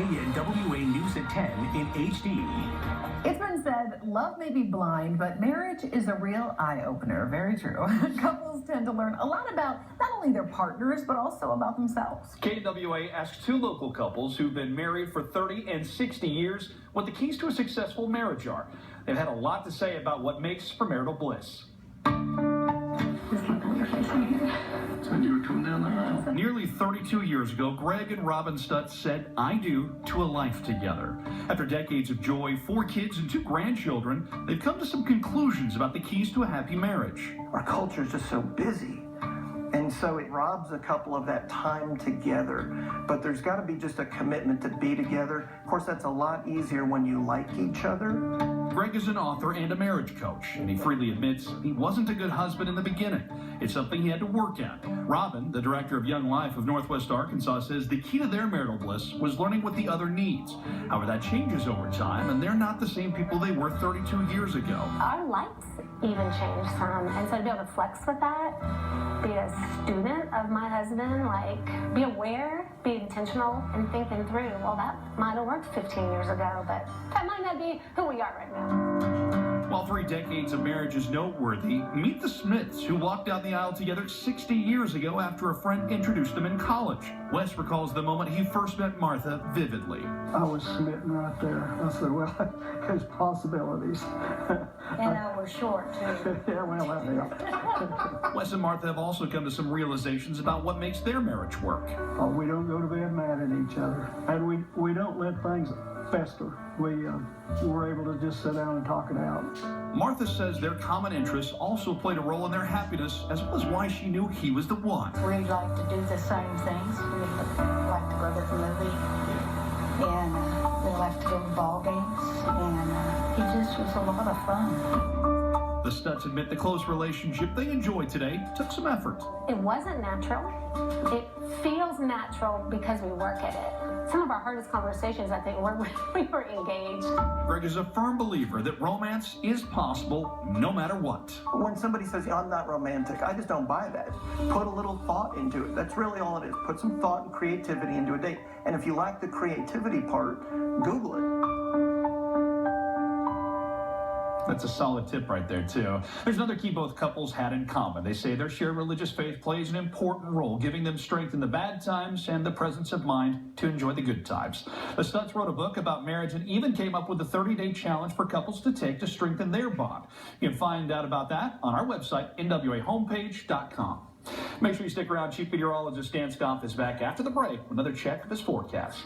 KNWA News at 10 in HD. It's been said, love may be blind, but marriage is a real eye-opener. Very true. Couples tend to learn a lot about not only their partners, but also about themselves. KNWA asked two local couples who've been married for 30 and 60 years what the keys to a successful marriage are. They've had a lot to say about what makes for marital bliss. Nearly 32 years ago, Greg and Robyn Stutz said "I do" to a life together. After decades of joy, 4 kids and 2 grandchildren, they've come to some conclusions about the keys to a happy marriage. Our culture is just so busy, and so it robs a couple of that time together. But there's got to be just a commitment to be together. Of course, that's a lot easier when you like each other. Greg is an author and a marriage coach, and he freely admits he wasn't a good husband in the beginning. It's something he had to work at. Robyn, the director of Young Life of Northwest Arkansas, says the key to their marital bliss was learning what the other needs. However, that changes over time, and they're not the same people they were 32 years ago. Our lives even changed some, and so to be able to flex with that, be a student of my husband, like be aware, be intentional, and thinking through, well, that might have worked 15 years ago, but that might not be who we are right now. While 3 decades of marriage is noteworthy, meet the Smiths, who walked down the aisle together 60 years ago after a friend introduced them in college. Wes recalls the moment he first met Martha vividly. I was smitten right there. I said, well, there's possibilities. And I was short, too. Yeah, well, yeah. Wes and Martha have also come to some realizations about what makes their marriage work. We don't go to bed mad at each other, and we don't let things fester. We're able to just sit down and talk it out. Martha says their common interests also played a role in their happiness, as well as why she knew he was the one. We like to do the same things. We like to go to the movie, and we like to go to ball games, and it just was a lot of fun. The Stutz admit the close relationship they enjoyed today took some effort. It wasn't natural. It feels natural because we work at it. Some of our hardest conversations, I think, were when we were engaged. Greg is a firm believer that romance is possible no matter what. When somebody says, I'm not romantic, I just don't buy that. Put a little thought into it. That's really all it is. Put some thought and creativity into a date. And if you like the creativity part, Google it. That's a solid tip right there, too. There's another key both couples had in common. They say their shared religious faith plays an important role, giving them strength in the bad times and the presence of mind to enjoy the good times. The Stutz wrote a book about marriage and even came up with a 30-day challenge for couples to take to strengthen their bond. You can find out about that on our website, nwahomepage.com. Make sure you stick around. Chief Meteorologist Dan Stoff is back after the break with another check of his forecast.